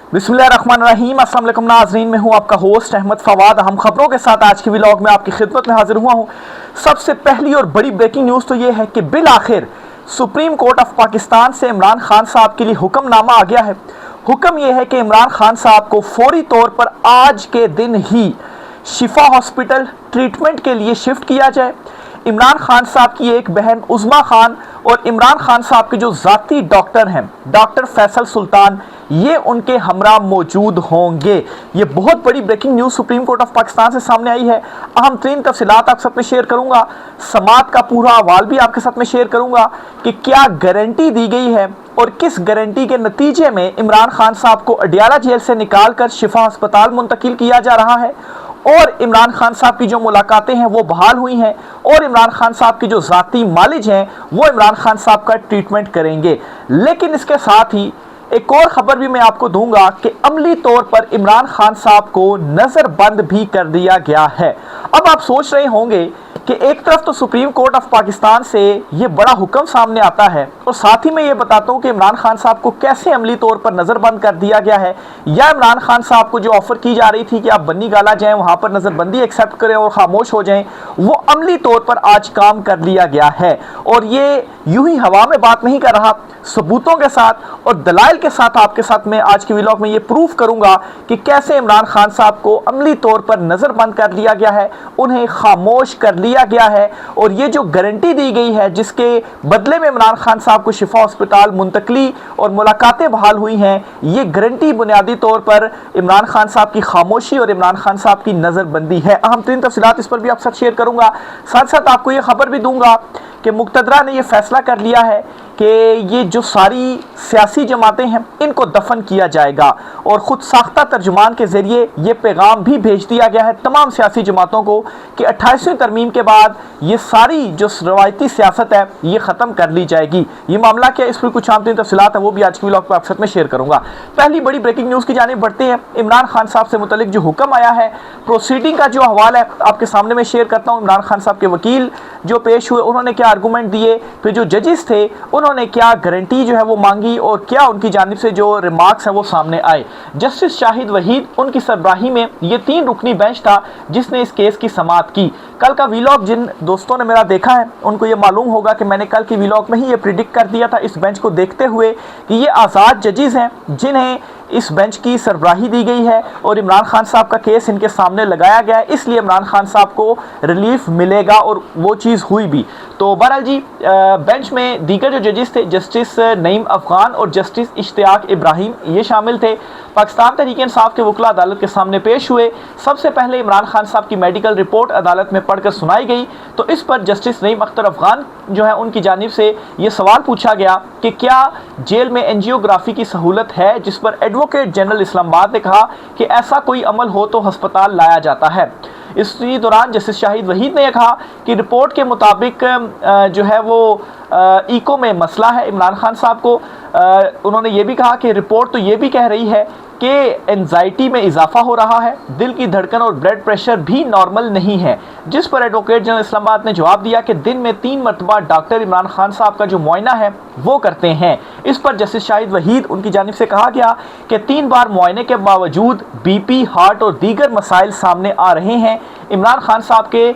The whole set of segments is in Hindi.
बिस्मिल्लाहिर्रहमानिर्रहीम। अस्सलाम वालेकुम नाज़रीन, मैं हूं आपका होस्ट अहमद फवाद। हम खबरों के साथ आज की व्लॉग में आपकी खिदमत में हाजिर हुआ हूं। सबसे पहली और बड़ी ब्रेकिंग न्यूज़ तो ये है कि बिल आखिर सुप्रीम कोर्ट ऑफ पाकिस्तान से इमरान खान साहब के लिए हुक्मनामा आ गया है। हुक्म यह है कि इमरान खान साहब को फौरी तौर पर आज के दिन ही शिफा हॉस्पिटल ट्रीटमेंट के लिए शिफ्ट किया जाए। इमरान खान साहब की एक बहन उज़मा खान और इमरान खान साहब के जो ज़ाती डॉक्टर हैं डॉक्टर फैसल सुल्तान, ये उनके हमरा मौजूद होंगे। ये बहुत बड़ी breaking news supreme court of Pakistan से सामने आई है। अहम तरीन तफसीलात आपके साथ में शेयर करूंगा, समात का पूरा अहवाल भी आपके साथ में शेयर करूंगा कि क्या गारंटी दी गई है और किस गारंटी के नतीजे में इमरान खान साहब को अडियाला जेल से निकाल कर शिफा अस्पताल मुंतकिल किया जा रहा है और इमरान खान साहब की जो मुलाकातें हैं वो बहाल हुई हैं और इमरान खान साहब की जो ज़ाती मालिज हैं वो इमरान खान साहब का ट्रीटमेंट करेंगे। लेकिन इसके साथ ही एक और खबर भी मैं आपको दूंगा कि अमली तौर पर इमरान खान साहब को नज़रबंद भी कर दिया गया है। अब आप सोच रहे होंगे कि एक तरफ तो सुप्रीम कोर्ट ऑफ पाकिस्तान से ये बड़ा हुक्म सामने आता है और साथ ही मैं ये बताता हूँ कि इमरान खान साहब को कैसे अमली तौर पर नज़रबंद कर दिया गया है, या इमरान खान साहब को जो ऑफर की जा रही थी कि आप बन्नी गाला जाएं, वहाँ पर नज़रबंदी एक्सेप्ट करें और खामोश हो जाएं, वो अमली तौर पर आज काम कर लिया गया है। और ये यूं ही हवा में बात नहीं कर रहा, सबूतों के साथ और दलाइल के साथ आपके साथ मैं आज के व्लॉग में ये प्रूफ करूंगा कि कैसे इमरान खान साहब को अमली तौर पर नज़रबंद कर लिया गया है, उन्हें खामोश कर लिया गया है। और ये जो गारंटी दी गई है जिसके बदले में इमरान खान साहब को शिफा अस्पताल मुंतकली और मुलाकातें बहाल हुई हैं, ये गारंटी बुनियादी तौर पर इमरान खान साहब की खामोशी और इमरान खान साहब की नज़रबंदी है। अहम तीन तफसीलात इस पर भी आपके साथ शेयर करूंगा। साथ साथ आपको ये खबर भी दूंगा कि मुक्तदरा ने यह फैसला कर लिया है कि ये जो सारी सियासी जमातें हैं इनको दफन किया जाएगा और ख़ुद साख्ता तर्जुमान के ज़रिए ये पैगाम भी भेज दिया गया है तमाम सियासी जमातों को कि 28वीं तरमीम के बाद ये सारी जो रवायती सियासत है ये ख़त्म कर ली जाएगी। ये मामला क्या है, इस पर कुछ आम तीन तफसीलात है वो भी आज की व्लॉग पर आपके साथ में शेयर करूँगा। पहली बड़ी ब्रेकिंग न्यूज़ की जानिब बढ़ते हैं। इमरान खान साहब से मुतल्लिक जो हुक्म आया है, प्रोसीडिंग का जो हवाला है आपके सामने मैं शेयर करता हूँ। इमरान खान साहब के वकील जो पेश हुए उन्होंने क्या आर्गूमेंट दिए, फिर जो जजेस थे उन्होंने क्या गारंटी जो है वो मांगी और क्या उनकी जानिब से जो रिमार्क्स हैं वो सामने आए। जस्टिस शाहिद वहीद उनकी सरबराही में ये 3 रुकनी बेंच था जिसने इस केस की समाअत की। कल का व्लॉग जिन दोस्तों ने मेरा देखा है उनको ये मालूम होगा कि मैंने कल की व्लॉग में ही ये प्रिडिक्ट कर दिया था इस बेंच को देखते हुए कि ये आज़ाद जजेस हैं जिन्हें इस बेंच की सरबराही दी गई है और इमरान खान साहब का केस इनके सामने लगाया गया है, इसलिए इमरान खान साहब को रिलीफ मिलेगा और वो चीज़ हुई भी। तो बहरहाल जी बेंच में दीगर जो जजेस थे जस्टिस नईम अफगान और जस्टिस इश्तियाक इब्राहिम ये शामिल थे। पाकिस्तान तहरीक इंसाफ के वकील अदालत के सामने पेश हुए। सबसे पहले इमरान खान साहब की मेडिकल रिपोर्ट अदालत में पढ़कर सुनाई गई तो इस पर जस्टिस नईम अख्तर अफगान जो है उनकी जानिब से ये सवाल पूछा गया कि क्या जेल में एंजियोग्राफी की सहूलत है, जिस पर एडवोकेट जनरल इस्लामाबाद ने कहा कि ऐसा कोई अमल हो तो अस्पताल लाया जाता है। इसी दौरान जस्टिस शाहिद वहीद ने कहा कि रिपोर्ट के मुताबिक जो है वो ईको में मसला है इमरान खान साहब को। उन्होंने ये भी कहा कि रिपोर्ट तो ये भी कह रही है कि एंजाइटी में इजाफा हो रहा है, दिल की धड़कन और ब्लड प्रेशर भी नॉर्मल नहीं है, जिस पर एडवोकेट जनरल इस्लामाबाद ने जवाब दिया कि दिन में 3 मरतबा डॉक्टर इमरान खान साहब का जो मुआयना है वो करते हैं। इस पर जस्टिस शाहिद वहीद उनकी जानिब से कहा गया कि 3 बार मुआयने के बावजूद बीपी, हार्ट और दीगर मसाइल सामने आ रहे हैं। इमरान खान साहब के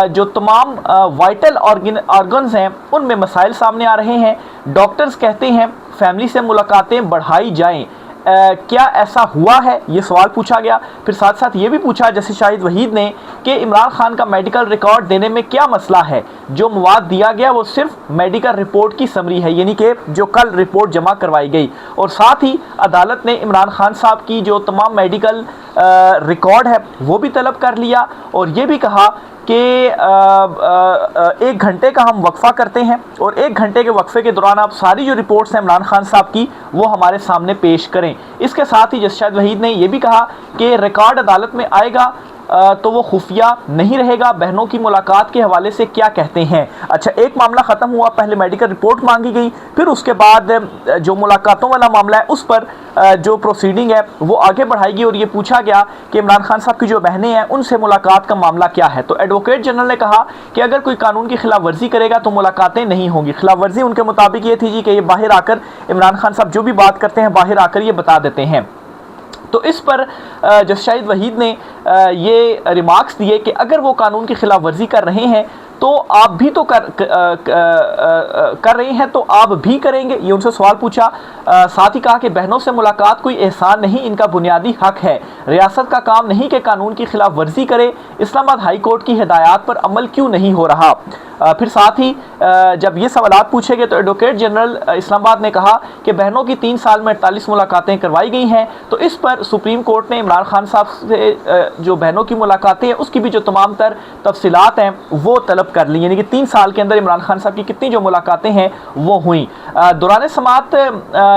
जो तमाम वाइटल ऑर्गन्स हैं उनमें मसाइल सामने आ रहे हैं। डॉक्टर्स कहते हैं फैमिली से मुलाकातें बढ़ाई जाएं। क्या ऐसा हुआ है, ये सवाल पूछा गया। फिर साथ साथ ये भी पूछा जस्टिस शाहिद वहीद ने कि इमरान खान का मेडिकल रिकॉर्ड देने में क्या मसला है। जो मवाद दिया गया वो सिर्फ मेडिकल रिपोर्ट की समरी है, यानी कि जो कल रिपोर्ट जमा करवाई गई। और साथ ही अदालत ने इमरान खान साहब की जो तमाम मेडिकल रिकॉर्ड है वो भी तलब कर लिया और ये भी कहा कि 1 घंटे का हम वक्फा करते हैं और 1 घंटे के वक्फे के दौरान आप सारी जो रिपोर्ट्स हैं इमरान खान साहब की वो हमारे सामने पेश करें। इसके साथ ही जस्टिस शाहिद वहीद ने यह भी कहा कि रिकॉर्ड अदालत में आएगा तो वो खुफिया नहीं रहेगा। बहनों की मुलाकात के हवाले से क्या कहते हैं। अच्छा, एक मामला ख़त्म हुआ, पहले मेडिकल रिपोर्ट मांगी गई, फिर उसके बाद जो मुलाकातों वाला मामला है उस पर जो प्रोसीडिंग है वो आगे बढ़ाएगी और ये पूछा गया कि इमरान खान साहब की जो बहनें हैं उनसे मुलाकात का मामला क्या है। तो एडवोकेट जनरल ने कहा कि अगर कोई कानून की खिलाफ वर्जी करेगा तो मुलाकातें नहीं होंगी। खिलाफ वर्जी उनके मुताबिक ये थी जी कि ये बाहर आकर इमरान खान साहब जो भी बात करते हैं बाहर आकर ये बता देते हैं। तो इस पर जस्टिस शाहिद वहीद ने ये रिमार्क्स दिए कि अगर वो कानून की खिलाफ वर्जी कर रहे हैं तो आप भी तो कर रहे हैं तो आप भी करेंगे, ये उनसे सवाल पूछा। साथ ही कहा कि बहनों से मुलाकात कोई एहसान नहीं, इनका बुनियादी हक है। रियासत का काम नहीं कि कानून की खिलाफ वर्जी करे, इस्लामाबाद हाई कोर्ट की हिदायत पर अमल क्यों नहीं हो रहा। फिर साथ ही जब ये सवालात पूछे गए तो एडवोकेट जनरल इस्लामाबाद ने कहा कि बहनों की 3 साल में 48 मुलाकातें करवाई गई हैं। तो इस पर सुप्रीम कोर्ट ने इमरान खान साहब से जो बहनों की मुलाकातें हैं उसकी भी जो तमाम तर तफसीलात हैं वो तलब कर ली, यानी कि 3 साल के अंदर इमरान खान साहब की कितनी जो मुलाकातें हैं वो हुई। दौरान समात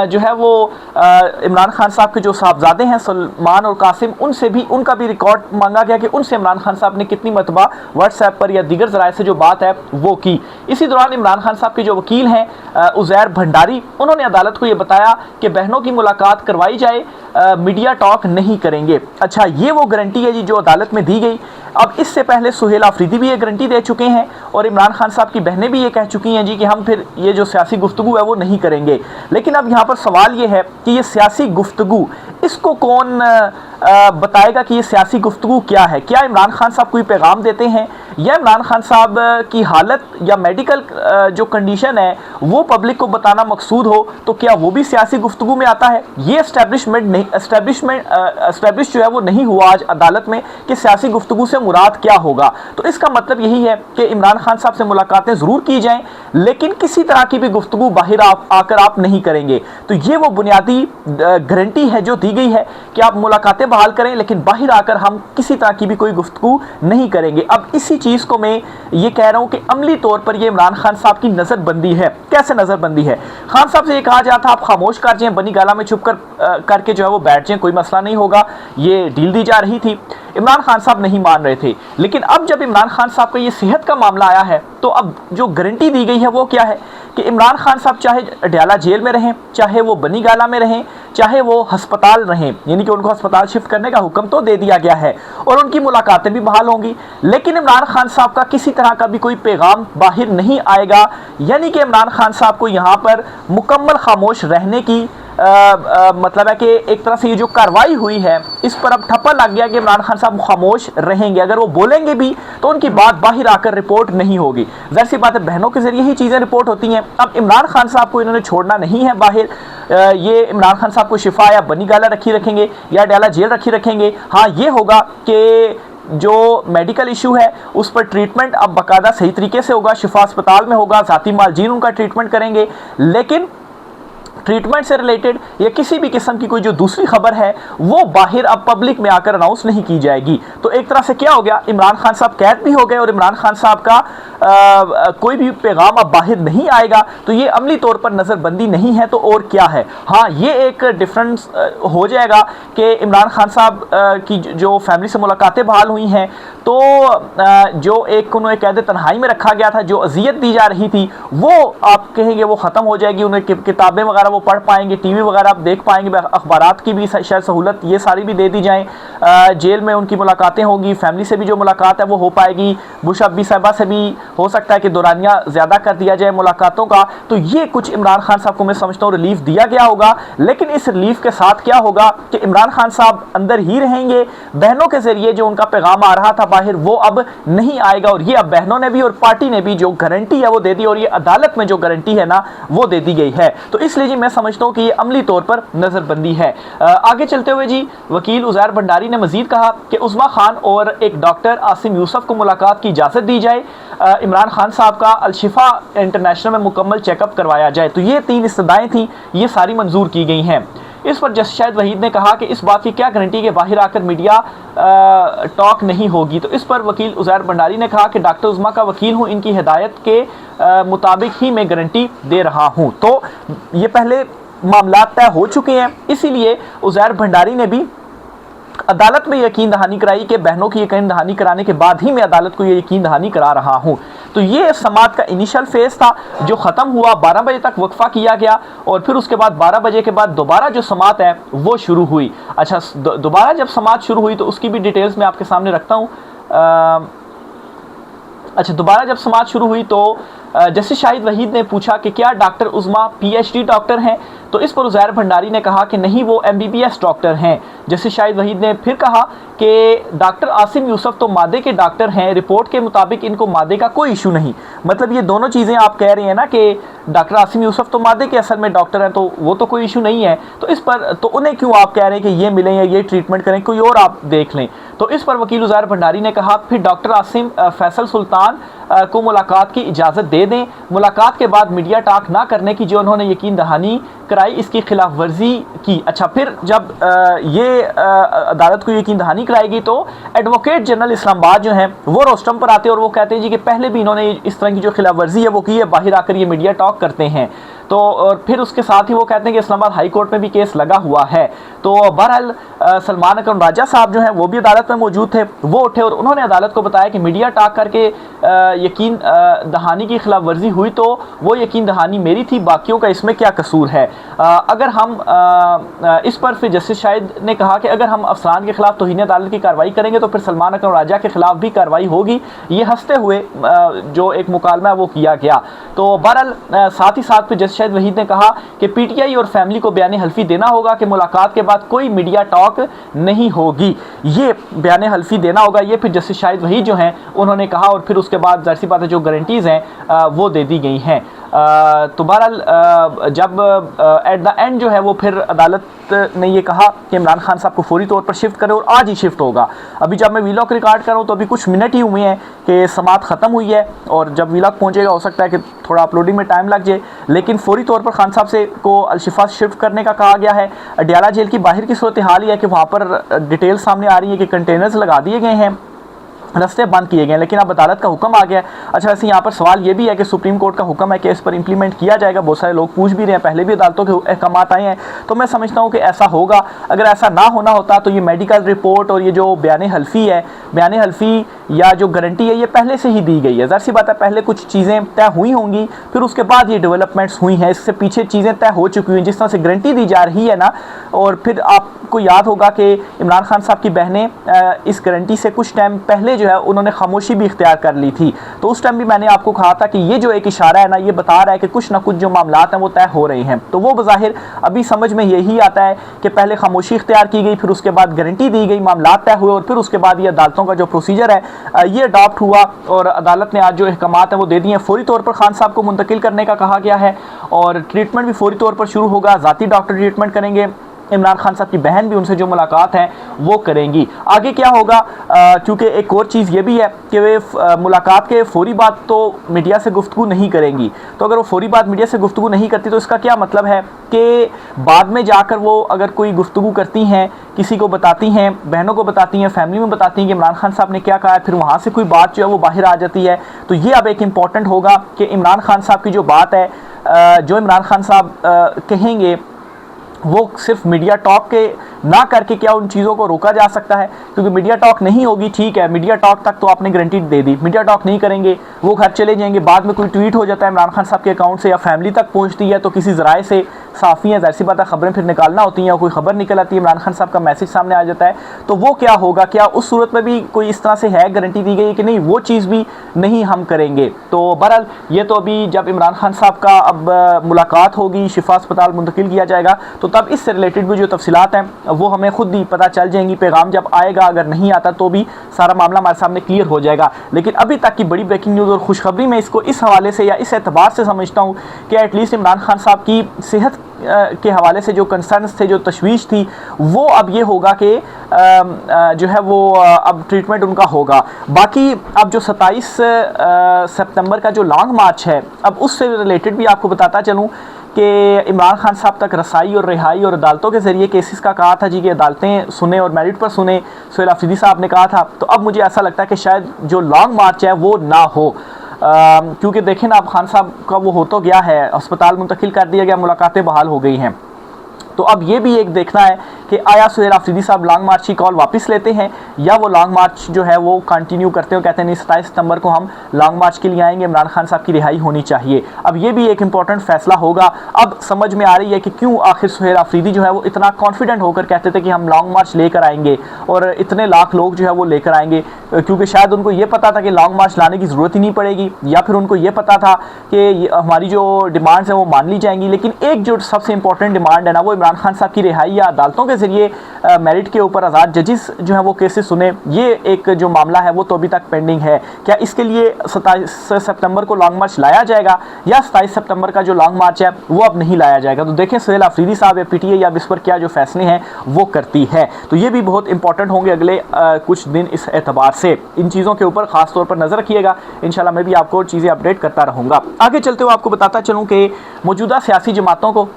जो है वो इमरान खान साहब के जो साहबजादे हैं सलमान और कासिम, उनसे भी उनका भी रिकॉर्ड मांगा गया कि उनसे इमरान खान साहब ने कितनी मरतबा व्हाट्सएप पर या दीगर ज़राए से जो बात है वो की। इसी दौरान इमरान खान साहब के जो वकील हैं उज़ैर भंडारी, उन्होंने अदालत को ये बताया कि बहनों की मुलाकात करवाई जाए, मीडिया टॉक नहीं करेंगे। अच्छा, ये वो गारंटी है जी जो अदालत में दी गई। अब इससे पहले सुहेल आफरीदी भी ये गारंटी दे चुके हैं और इमरान खान साहब की बहनें भी ये कह चुकी हैं जी कि हम फिर ये जो सियासी गुफ्तगू है वो नहीं करेंगे। लेकिन अब यहाँ पर सवाल ये है कि ये सियासी गुफ्तगू, इसको कौन बताएगा कि ये सियासी गुफ्तगू क्या है। क्या इमरान खान साहब कोई पैगाम देते हैं या इमरान खान साहब की हालत या मेडिकल जो कंडीशन है वो पब्लिक को बताना मकसूद हो, तो क्या वो भी सियासी गुफ्तगू में आता है। ये एस्टेब्लिश जो है वो नहीं हुआ आज अदालत में कि सियासी गुफ्तगू से मुराद क्या होगा। तो इसका मतलब यही है कि इमरान खान साहब से मुलाकातें ज़रूर की जाएं लेकिन किसी तरह की भी गुफ्तगू बाहर आकर आप नहीं करेंगे। तो ये वो बुनियादी गारंटी है जो दी गई है कि आप मुलाकातें बहाल करें लेकिन बाहर आकर हम किसी तरह की भी कोई गुफ्तगू नहीं करेंगे। अब इसी चीज़ को मैं ये कह रहा हूँ कि अमली तौर पर ये इमरान खान साहब की नज़रबंदी है। कैसे नज़रबंदी है? खान साहब से ये कहा जाता आप खामोश कर जाएं, बनी गाला में चुप करके जो है वो बैठ जाएं, कोई मसला नहीं होगा, ये डील दी जा रही थी। इमरान खान साहब नहीं मान रहे थे। लेकिन अब जब इमरान खान साहब का ये सेहत का मामला आया है तो अब जो गारंटी दी गई है वो क्या है कि इमरान खान साहब चाहे अडयाला जेल में रहें, चाहे वो बनी गाला में रहें, चाहे वो अस्पताल रहें, यानी कि उनको अस्पताल शिफ्ट करने का हुक्म तो दे दिया गया है और उनकी मुलाकातें भी बहाल होंगी। लेकिन इमरान खान साहब का किसी तरह का भी कोई पैगाम बाहर नहीं आएगा, यानी कि इमरान खान साहब को यहाँ पर मुकम्मल खामोश रहने की मतलब है कि एक तरह से ये जो कार्रवाई हुई है इस पर अब ठप्पा लग गया कि इमरान खान साहब खामोश रहेंगे। अगर वो बोलेंगे भी तो उनकी बात बाहर आकर रिपोर्ट नहीं होगी। ज़ाहिर सी बात है बहनों के जरिए ही चीज़ें रिपोर्ट होती हैं। अब इमरान खान साहब को इन्होंने छोड़ना नहीं है बाहर, ये इमरान खान साहब को शिफा या बनी गाला रखेंगे या अडयाला जेल रखेंगे। हाँ, ये होगा कि जो मेडिकल इशू है उस पर ट्रीटमेंट अब बाकायदा सही तरीके से होगा, शिफा अस्पताल में होगा, ज़ाती मालजीन उनका ट्रीटमेंट करेंगे। लेकिन ट्रीटमेंट से रिलेटेड या किसी भी किस्म की कोई जो दूसरी खबर है वो बाहर अब पब्लिक में आकर अनाउंस नहीं की जाएगी। तो एक तरह से क्या हो गया, इमरान खान साहब कैद भी हो गए और इमरान खान साहब का कोई भी पैगाम अब बाहर नहीं आएगा। तो ये अमली तौर पर नज़रबंदी नहीं है तो और क्या है। हाँ, ये एक डिफरेंस हो जाएगा कि इमरान खान साहब की जो फैमिली से मुलाकातें बहाल हुई हैं तो जो एक उन्हें कैद तन्हाई में रखा गया था, जो अजियत दी जा रही थी, वो आप कहेंगे वो ख़त्म हो जाएगी। उन्हें किताबें वगैरह वो पढ़ पाएंगे, टीवी वगैरह आप देख पाएंगे, अखबारात की भी शायद सहूलत ये सारी भी दे दी जाए। जेल में उनकी मुलाकातें होंगी, फैमिली से भी जो मुलाकात है वो हो पाएगी। बुश अब्बी साहिबा से भी हो सकता है कि दौरानिया ज़्यादा कर दिया जाए मुलाकातों का। तो ये कुछ इमरान खान साहब को मैं समझता हूँ रिलीफ दिया गया होगा। लेकिन इस रिलीफ के साथ क्या होगा कि इमरान खान साहब अंदर ही रहेंगे, बहनों के जरिए जो उनका पैगाम आ रहा था बाहर वो अब नहीं आएगा। और ये अब बहनों ने भी और पार्टी ने भी जो गारंटी है वो दे दी और ये अदालत में जो गारंटी है ना वो दे दी गई है। तो इसलिए मैं समझता हूं कि ये अमली तौर पर नजरबंदी है। आगे चलते हुए जी वकील उज़ैर भंडारी ने मजीद कहा कि उस्मा खान और एक डॉक्टर आसिम यूसुफ को मुलाकात की इजाज़त दी जाए, इमरान खान साहब का अलशिफा इंटरनेशनल में मुकम्मल चेकअप करवाया जाए। तो ये 3 इस्तदाएं थी, ये सारी मंजूर की गई हैं। इस पर जस्टिस शाहिद वहीद ने कहा कि इस बात की क्या गारंटी कि बाहर आकर मीडिया टॉक नहीं होगी। तो इस पर वकील उज़ैर भंडारी ने कहा कि डॉक्टर उस्मा का वकील हूँ, इनकी हिदायत के मुताबिक ही मैं गारंटी दे रहा हूँ। तो ये पहले मामला तय हो चुके हैं, इसीलिए उज़ैर भंडारी ने भी अदालत में यकीन दहानी कराई कि बहनों की यकीन दहानी कराने के बाद ही मैं अदालत को ये यकीन दहानी करा रहा हूँ। तो ये समात का इनिशियल फेज था जो ख़त्म हुआ, 12 बजे तक वक्फा किया गया और फिर उसके बाद 12 बजे के बाद दोबारा जो समात है वो शुरू हुई। अच्छा, दोबारा जब समात शुरू हुई तो उसकी भी डिटेल्स मैं आपके सामने रखता हूँ। अच्छा, दोबारा जब समात शुरू हुई तो जस्टिस शाहिद वहीद ने पूछा कि क्या डॉक्टर उस्मा PhD डॉक्टर हैं। तो इस पर उज़ैर भंडारी ने कहा कि नहीं, वो MBBS डॉक्टर हैं। जस्टिस शाहिद वहीद ने फिर कहा कि डॉक्टर आसिम यूसुफ तो मादे के डॉक्टर हैं, रिपोर्ट के मुताबिक इनको मादे का कोई इशू नहीं। मतलब ये दोनों चीज़ें आप कह रहे हैं ना कि डॉक्टर आसिम यूसुफ तो मादे के असल में डॉक्टर हैं, तो वो तो कोई इशू नहीं है, तो इस पर तो उन्हें क्यों आप कह रहे हैं कि ये मिलें या ये ट्रीटमेंट करें, कोई और आप देख लें। तो इस पर वकील उज़ैर भंडारी ने कहा फिर डॉक्टर आसिम फैसल सुल्तान को मुलाकात की इजाज़त दे दें। मुलाकात के बाद मीडिया टॉक ना करने की जो उन्होंने यकीन दहानी कराई, इसकी खिलाफ वर्जी की। अच्छा, फिर जब ये अदालत को यकीन दहानी कराएगी तो एडवोकेट जनरल इस्लामाबाद जो हैं वो रोस्टम पर आते हैं और वो कहते हैं जी कि पहले भी इन्होंने इस तरह की जो खिलाफ वर्जी है वो की है, बाहर आकर ये मीडिया टॉक करते हैं। तो और फिर उसके साथ ही वो कहते हैं कि इस्लामाबाद हाई कोर्ट में भी केस लगा हुआ है। तो बहरहाल सलमान अकरम राजा साहब जो हैं वो भी अदालत में मौजूद थे, वो उठे और उन्होंने अदालत को बताया कि मीडिया टॉक करके यकीन दहानी की खिलाफ वर्जी हुई तो वो यकीन दहानी मेरी थी, बाकियों का इसमें क्या कसूर है। अगर हम इस पर फिर जस्टिस शाहिद ने कहा कि अगर हम अफसरान के खिलाफ तौहीन अदालत की कार्रवाई करेंगे तो फिर सलमान अकरम राजा के खिलाफ भी कार्रवाई होगी। ये हंसते हुए जो एक मुकालमा है वो किया गया। तो बहरहाल साथ ही साथ फिर जस्टिस शाहिद वहीद ने कहा कि PTI और फैमिली को बयान हल्फी देना होगा कि मुलाकात के बाद कोई मीडिया टॉक नहीं होगी, ये बयान हल्फी देना होगा। ये फिर जस्टिस शाहिद वहीद जो हैं उन्होंने कहा और फिर उसके बाद ज़ाहिर सी बात है जो गारंटीज़ हैं वो दे दी गई हैं। तो बहरहाल जब एट द एंड जो है वो फिर अदालत ने ये कहा कि इमरान खान साहब को फौरी तौर पर शिफ्ट करें और आज ही शिफ्ट होगा। अभी जब मैं वीलॉग रिकॉर्ड कर रहा हूँ तो अभी कुछ मिनट ही हुए हैं कि समात ख़त्म हुई है और जब वीलॉग पहुँचेगा हो सकता है कि थोड़ा अपलोडिंग में टाइम लग जाए, लेकिन फौरी तौर पर खान साहब से को अलशिफा शिफ्ट करने का कहा गया है। अडयाला जेल की बाहर की सूरत हाल ही है कि वहाँ पर डिटेल सामने आ रही है कि कंटेनर्स लगा दिए गए हैं, रास्ते बंद किए गए हैं, लेकिन अब अदालत का हुक्म आ गया है। अच्छा, वैसे यहाँ पर सवाल ये भी है कि सुप्रीम कोर्ट का हुक्म है कि इस पर इंप्लीमेंट किया जाएगा। बहुत सारे लोग पूछ भी रहे हैं, पहले भी अदालतों के अहकाम आए हैं, तो मैं समझता हूँ कि ऐसा होगा। अगर ऐसा ना होना होता तो ये मेडिकल रिपोर्ट और ये जो बयान हल्फी है, बयान हल्फी या जो गारंटी है ये पहले से ही दी गई है। ज़ाहिर सी बात है पहले कुछ चीज़ें तय हुई होंगी, फिर उसके बाद ये डेवलपमेंट्स हुई हैं, इससे पीछे चीज़ें तय हो चुकी हुई, जिस तरह से गारंटी दी जा रही है ना। और फिर आपको याद होगा कि इमरान खान साहब की बहनें इस गारंटी से कुछ टाइम पहले जो है उन्होंने खामोशी भी इख्तियार कर ली थी। तो उस टाइम भी मैंने आपको कहा था कि ये जो एक इशारा है ना, ये बता रहा है कि कुछ ना कुछ जो मामलात हैं वो तय हो रहे हैं। तो वो बज़ाहिर अभी समझ में यही आता है कि पहले खामोशी इख्तियार की गई, फिर उसके बाद गारंटी दी गई, मामलात तय हुए और फिर उसके बाद ये अदालतों का जो प्रोसीजर है ये अडॉप्ट हुआ और अदालत ने आज जो अहकामात हैं वो दे दिए हैं। फौरी तौर पर खान साहब को मुंतकिल करने का कहा गया है और ट्रीटमेंट भी फौरी तौर पर शुरू होगा। ज़ाती डॉक्टर ट्रीटमेंट करेंगे, इमरान खान साहब की बहन भी उनसे जो मुलाकात है वो करेंगी। आगे क्या होगा, क्योंकि एक और चीज़ ये भी है कि वे मुलाकात के फौरी बाद तो मीडिया से गुफ्तगू नहीं करेंगी। तो अगर वो फौरी बाद मीडिया से गुफ्तगू नहीं करती तो इसका क्या मतलब है कि बाद में जाकर वो अगर कोई गुफ्तगू करती हैं, किसी को बताती हैं, बहनों को बताती हैं, फैमिली में बताती हैं कि इमरान खान साहब ने क्या कहा है, फिर वहाँ से कोई बात जो है वो बाहर आ जाती है। तो ये अब एक इम्पॉर्टेंट होगा कि इमरान खान साहब की जो बात है, जो इमरान खान साहब कहेंगे वो सिर्फ मीडिया टॉक के ना करके क्या उन चीज़ों को रोका जा सकता है। क्योंकि मीडिया टॉक नहीं होगी, ठीक है, मीडिया टॉक तक तो आपने गारंटी दे दी, मीडिया टॉक नहीं करेंगे, वो घर चले जाएंगे, बाद में कोई ट्वीट हो जाता है इमरान खान साहब के अकाउंट से या फैमिली तक पहुंचती है तो किसी ज़राए से साफ़ी है, ज़ाहिर सी बात है खबरें फिर निकालना होती हैं, कोई खबर निकल आती है, इमरान खान साहब का मैसेज सामने आ जाता है, तो वो क्या होगा, क्या उस सूरत में भी कोई इस तरह से है गारंटी दी गई कि नहीं, वो चीज़ भी नहीं हम करेंगे। तो बहरहाल ये तो अभी जब इमरान खान साहब का अब मुलाकात होगी, शिफा अस्पताल मुंतकिल किया जाएगा, तो तब इससे रिलेटेड भी जो तफसीलात हैं वो हमें खुद ही पता चल जाएंगी। पैगाम जब आएगा, अगर नहीं आता तो भी सारा मामला हमारे सामने क्लियर हो जाएगा। लेकिन अभी तक की बड़ी ब्रेकिंग न्यूज़ और खुशखबरी मैं इसको इस हवाले से या इस एतबार से समझता हूँ कि एटलीस्ट इमरान खान साहब की सेहत के हवाले से जो कंसर्न्स थे, जो तशवीश थी, वो अब ये होगा कि जो है वो अब ट्रीटमेंट उनका होगा। बाकी अब जो 27 सितंबर का जो लॉन्ग मार्च है, अब उससे रिलेटेड भी आपको बताता चलूँ कि इमरान खान साहब तक रसाई और रिहाई और अदालतों के ज़रिए केसेस का कहा था जी कि अदालतें सुने और मेरिट पर सुने, सुहेल अफरीदी साहब ने कहा था। तो अब मुझे ऐसा लगता है कि शायद जो लॉन्ग मार्च है वो ना हो, क्योंकि देखें ना अब खान साहब का वो हो तो गया है, अस्पताल मुंतकिल कर दिया गया, मुलाकातें बहाल हो गई हैं। तो अब ये भी एक देखना है कि आया सुहेल आफरीदी साहब लॉन्ग मार्च की कॉल वापस लेते हैं या वो लॉन्ग मार्च जो है वो कंटिन्यू करते हो, कहते हैं नहीं 27 सितंबर को हम लॉन्ग मार्च के लिए आएंगे, इमरान खान साहब की रिहाई होनी चाहिए। अब ये भी एक इंपॉर्टेंट फैसला होगा। अब समझ में आ रही है कि क्यों आखिर सुहेल आफरीदी जो है वो इतना कॉन्फिडेंट होकर कहते थे कि हम लॉन्ग मार्च लेकर आएंगे और इतने लाख लोग जो है वो लेकर आएंगे, क्योंकि शायद उनको ये पता था कि लॉन्ग मार्च लाने की ज़रूरत ही नहीं पड़ेगी, या फिर उनको ये पता था कि हमारी जो डिमांड्स हैं वो मान ली जाएंगी। लेकिन एक जो सबसे इंपॉर्टेंट डिमांड है ना, वो इमरान खान साहब की रिहाई या अदालतों के जरिए मेरिट के ऊपर आज़ाद जजेस जो है वो केसेस सुने, ये एक जो मामला है वो तो अभी तक पेंडिंग है। क्या इसके लिए 27 सितंबर को लॉन्ग मार्च लाया जाएगा या 27 सितंबर का जो लॉन्ग मार्च है वो अब नहीं लाया जाएगा? तो देखें सुहेल आफरीदी साहब या पीटीआई या इस पर क्या जो फैसले हैं वो करती है। तो ये भी बहुत इंपॉर्टेंट होंगे अगले कुछ दिन इस एतबार से। इन चीज़ों के ऊपर खास तौर पर नज़र रखिएगा। इंशाल्लाह मैं भी आपको चीज़ें अपडेट करता रहूँगा। आगे चलते हुए आपको बताता चलूँ कि मौजूदा सियासी जमातों को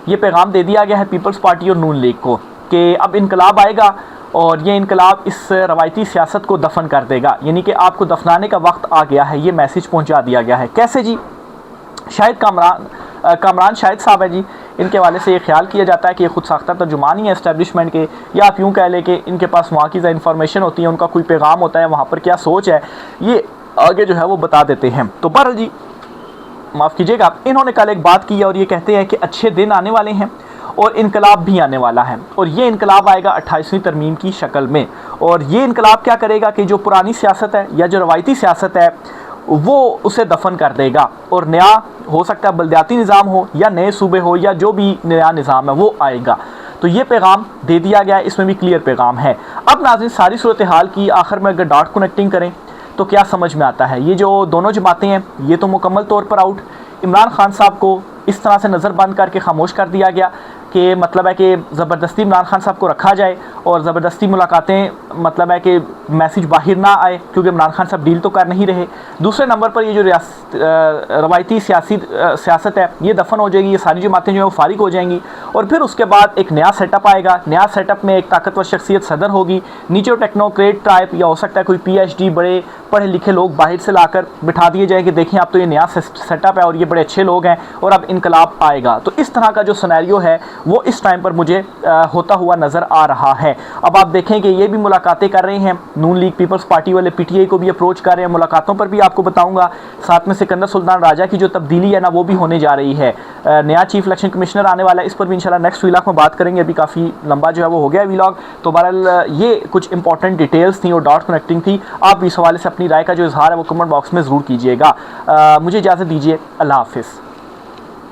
ये पैगाम दे दिया गया है, पीपल्स पार्टी और नून लीग को, कि अब इनकलाब आएगा और ये इनकलाब इस रवायती सियासत को दफन कर देगा, यानी कि आपको दफनाने का वक्त आ गया है। ये मैसेज पहुंचा दिया गया है। कैसे जी? शायद कामरान शाहिद साहब है जी, इनके हवाले से ये ख्याल किया जाता है कि ये खुद साख्ता तर्जुमान ही है इस्टेब्लिशमेंट के, या आप यूँ कह लें कि इनके पास वहाँ की इन्फॉर्मेशन होती है, उनका कोई पैगाम होता है, वहाँ पर क्या सोच है ये आगे जो है वो बता देते हैं। तो बहरहाल जी माफ़ कीजिएगा, इन्होंने कल एक बात की है और ये कहते हैं कि अच्छे दिन आने वाले हैं और इनकलाब भी आने वाला है, और ये इनकलाब आएगा 28वीं तरमीम की शक्ल में। और ये इनकलाब क्या करेगा कि जो पुरानी सियासत है या जो रवायती सियासत है वो उसे दफन कर देगा, और नया हो सकता है बल्दियाती निज़ाम हो या नए सूबे हो या जो भी नया निज़ाम है वो आएगा। तो ये पैगाम दे दिया गया है, इसमें भी क्लियर पैगाम है। अब नाज़रीन सारी सूरत हाल की आखिर में अगर डॉट कनेक्टिंग करें तो क्या समझ में आता है? ये जो दोनों जमातें हैं ये तो मुकम्मल तौर पर आउट। इमरान खान साहब को इस तरह से नज़र बंद करके खामोश कर दिया गया कि मतलब है कि ज़बरदस्ती इमरान खान साहब को रखा जाए और ज़बरदस्ती मुलाकातें, मतलब है कि मैसेज बाहर ना आए, क्योंकि इमरान खान साहब डील तो कर नहीं रहे। दूसरे नंबर पर ये जो रवायती सियासत है ये दफन हो जाएगी, ये सारी जमातें जो है वो फारिग हो जाएंगी, और फिर उसके बाद एक नया सेटअप आएगा। नया सेटअप में एक ताकतवर शख्सियत सदर होगी, नीचे टेक्नोक्रेट टाइप या हो सकता है कोई PhD बड़े पढ़े लिखे लोग बाहर से लाकर बिठा दिए जाए कि देखिए आप तो ये नया सेटअप है और ये बड़े अच्छे लोग हैं और अब इनकलाब आएगा। तो इस तरह का जो सिनेरियो है वो इस टाइम पर मुझे होता हुआ नज़र आ रहा है। अब आप देखें कि ये भी मुलाकातें कर रहे हैं, नून लीग पीपल्स पार्टी वाले PTI को भी अप्रोच कर रहे हैं। मुलाकातों पर भी आपको बताऊंगा, साथ में सिकंदर सुल्तान राजा की जो तब्दीली है ना वो भी होने जा रही है। नया चीफ इलेक्शन कमिश्नर आने वाला है, इस पर भी इंशाल्लाह नेक्स्ट व्लॉग में बात करेंगे। अभी काफ़ी लंबा जो है वो हो गया व्लॉग। तो बहरहाल ये कुछ इंपॉर्टेंट डिटेल्स थी और डॉट कनेक्टिंग थी। आप इस हवाले से अपनी राय का जो इजहार है वो कमेंट बॉक्स में ज़रूर कीजिएगा। मुझे इजाज़त दीजिए, अल्लाह हाफिज़।